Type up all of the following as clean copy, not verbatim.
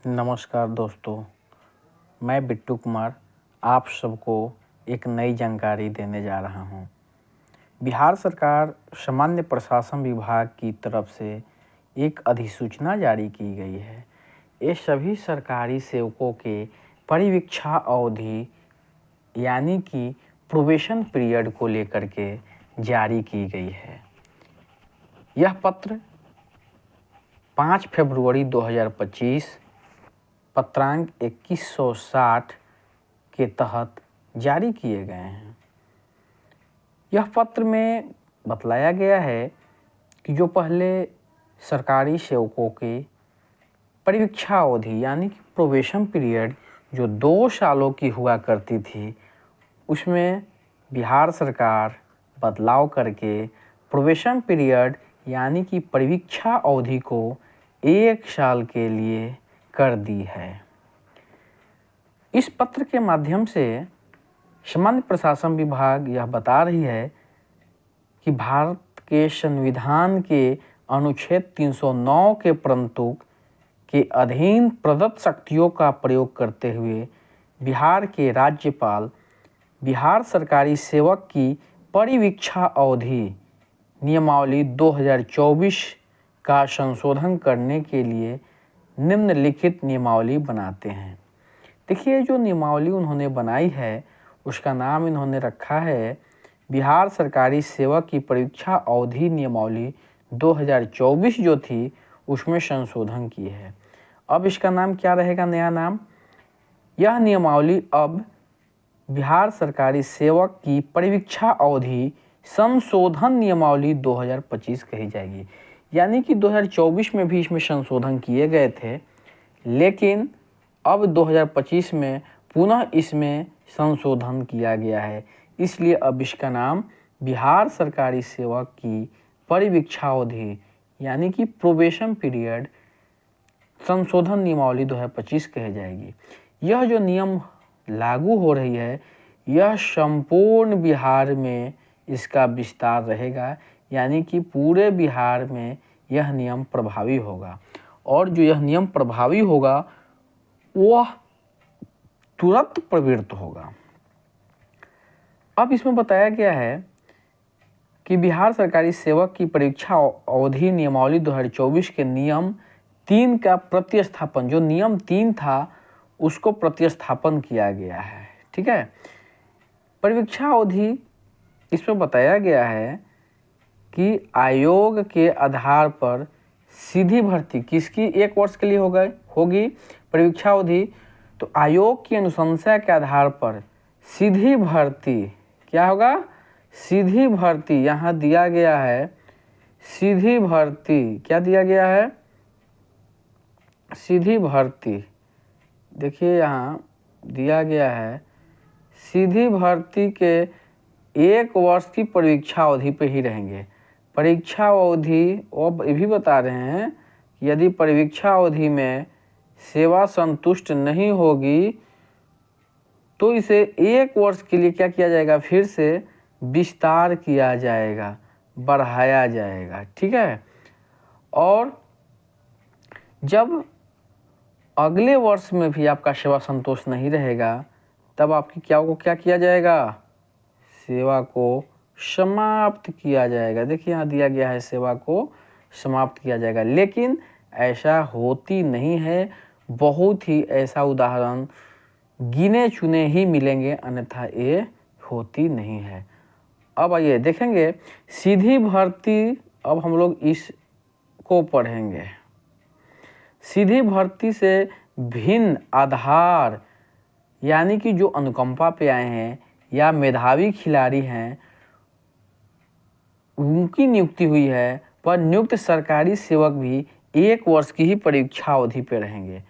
नमस्कार दोस्तों, मैं बिट्टू कुमार आप सबको एक नई जानकारी देने जा रहा हूं। बिहार सरकार सामान्य प्रशासन विभाग की तरफ से एक अधिसूचना जारी की गई है। ये सभी सरकारी सेवकों के परिवीक्षा अवधि यानी कि प्रोबेशन पीरियड को लेकर के जारी की गई है। यह पत्र 5 फरवरी 2025 पत्रांक 2160 के तहत जारी किए गए हैं। यह पत्र में बतलाया गया है कि जो पहले सरकारी सेवकों के परिवीक्षा अवधि यानी कि प्रोबेशन पीरियड जो 2 सालों की हुआ करती थी, उसमें बिहार सरकार बदलाव करके प्रोबेशन पीरियड यानी कि परिवीक्षा अवधि को 1 साल के लिए कर दी है। इस पत्र के माध्यम से सामान्य प्रशासन विभाग यह बता रही है कि भारत के संविधान के अनुच्छेद 309 के प्रंतुक के अधीन प्रदत्त शक्तियों का प्रयोग करते हुए बिहार के राज्यपाल बिहार सरकारी सेवक की परिवीक्षा अवधि नियमावली 2024 का संशोधन करने के लिए निम्नलिखित नियमावली बनाते हैं। देखिए, जो नियमावली उन्होंने बनाई है उसका नाम इन्होंने रखा है बिहार सरकारी सेवक की परीक्षा अवधि नियमावली 2024 जो थी उसमें संशोधन की है। अब इसका नाम क्या रहेगा, नया नाम? यह नियमावली अब बिहार सरकारी सेवक की परिवीक्षा अवधि संशोधन नियमावली 2025 कही जाएगी। यानी कि 2024 में भी इसमें संशोधन किए गए थे, लेकिन अब 2025 में पुनः इसमें संशोधन किया गया है। इसलिए अब इसका नाम बिहार सरकारी सेवक की परिवीक्षा अवधि यानी कि प्रोबेशन पीरियड संशोधन नियमावली 2025 कही जाएगी। यह जो नियम लागू हो रही है, यह संपूर्ण बिहार में इसका विस्तार रहेगा, यानी कि पूरे बिहार में यह नियम प्रभावी होगा। और जो यह नियम प्रभावी होगा वह तुरंत प्रवृत्त होगा। अब इसमें बताया गया है कि बिहार सरकारी सेवक की परीक्षा अवधि नियमावली 2024 के नियम 3 का प्रतिस्थापन, जो नियम 3 था उसको प्रतिस्थापन किया गया है। ठीक है, परीक्षा अवधि इसमें बताया गया है कि आयोग के आधार पर सीधी भर्ती किसकी 1 वर्ष के लिए होगी परीक्षा अवधि। तो आयोग की अनुशंसा के आधार पर सीधी भर्ती क्या होगा? सीधी भर्ती यहाँ दिया गया है। सीधी भर्ती क्या दिया गया है? सीधी भर्ती देखिए यहाँ दिया गया है। सीधी भर्ती के 1 वर्ष की परीक्षा अवधि पे ही रहेंगे। परीक्षा अवधि अब ये भी बता रहे हैं कि यदि परीक्षा अवधि में सेवा संतुष्ट नहीं होगी तो इसे 1 वर्ष के लिए क्या किया जाएगा? फिर से विस्तार किया जाएगा, बढ़ाया जाएगा। ठीक है, और जब अगले वर्ष में भी आपका सेवा संतोष नहीं रहेगा तब आपकी क्या किया जाएगा? सेवा को समाप्त किया जाएगा। देखिए यहाँ दिया गया है सेवा को समाप्त किया जाएगा, लेकिन ऐसा होती नहीं है। बहुत ही ऐसा उदाहरण गिने चुने ही मिलेंगे, अन्यथा ये होती नहीं है। अब आइए देखेंगे सीधी भर्ती। अब हम लोग इसको पढ़ेंगे। सीधी भर्ती से भिन्न आधार यानी कि जो अनुकंपा पे आए हैं या मेधावी खिलाड़ी हैं उनकी नियुक्ति हुई है, पर नियुक्त सरकारी सेवक भी 1 वर्ष की ही परीक्षा अवधि पे रहेंगे।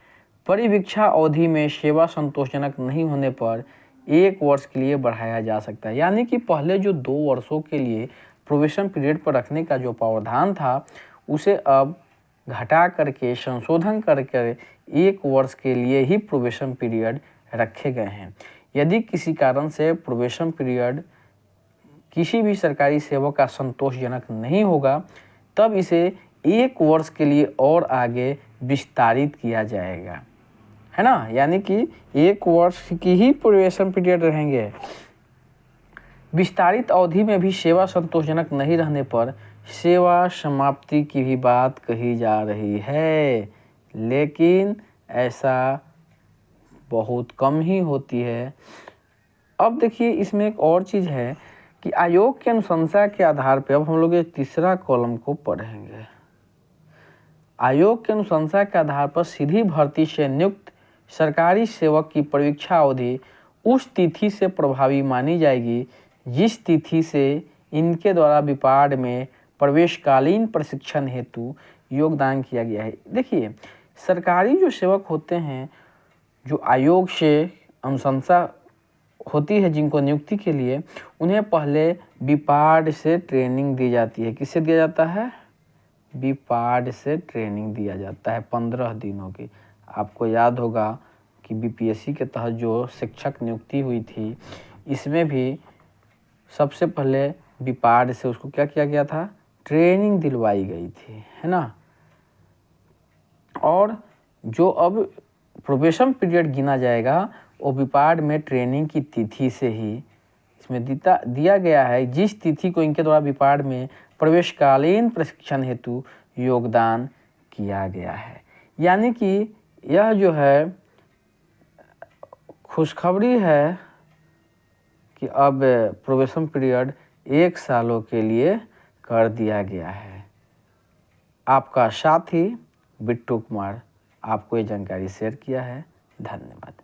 परिवीक्षा अवधि में सेवा संतोषजनक नहीं होने पर 1 वर्ष के लिए बढ़ाया जा सकता है। यानी कि पहले जो 2 वर्षों के लिए प्रोबेशन पीरियड पर रखने का जो प्रावधान था उसे अब घटा करके संशोधन करके 1 वर्ष के लिए ही प्रोबेशन पीरियड रखे गए हैं। यदि किसी कारण से प्रोबेशन पीरियड किसी भी सरकारी सेवक का संतोषजनक नहीं होगा तब इसे 1 वर्ष के लिए और आगे विस्तारित किया जाएगा। है ना, यानी कि 1 वर्ष की ही प्रोबेशन पीरियड रहेंगे। विस्तारित अवधि में भी सेवा संतोषजनक नहीं रहने पर सेवा समाप्ति की भी बात कही जा रही है, लेकिन ऐसा बहुत कम ही होती है। अब देखिए इसमें एक और चीज़ है कि आयोग की अनुशंसा के आधार पर, अब हम लोग ये तीसरा कॉलम को पढ़ेंगे। आयोग के अनुशंसा के आधार पर सीधी भर्ती से नियुक्त सरकारी सेवक की परीक्षा अवधि उस तिथि से प्रभावी मानी जाएगी जिस तिथि से इनके द्वारा विपाड में प्रवेशकालीन प्रशिक्षण हेतु योगदान किया गया है। देखिए सरकारी जो सेवक होते हैं, जो आयोग से अनुशंसा होती है जिनको नियुक्ति के लिए, उन्हें पहले विपाड से ट्रेनिंग दी जाती है। किससे दिया जाता है? विपाड से ट्रेनिंग दिया जाता है 15 दिनों की। आपको याद होगा कि बीपीएससी के तहत जो शिक्षक नियुक्ति हुई थी, इसमें भी सबसे पहले विपाड से उसको क्या किया गया था? ट्रेनिंग दिलवाई गई थी, है ना। और जो अब प्रोबेशन पीरियड गिना जाएगा वो विपाड में ट्रेनिंग की तिथि से ही इसमें दिया गया है जिस तिथि को इनके द्वारा विपाड में प्रवेशकालीन प्रशिक्षण हेतु योगदान किया गया है। यानी कि यह जो है खुशखबरी है कि अब प्रोबेशन पीरियड 1 सालों के लिए कर दिया गया है। आपका साथी बिट्टू कुमार आपको ये जानकारी शेयर किया है। धन्यवाद।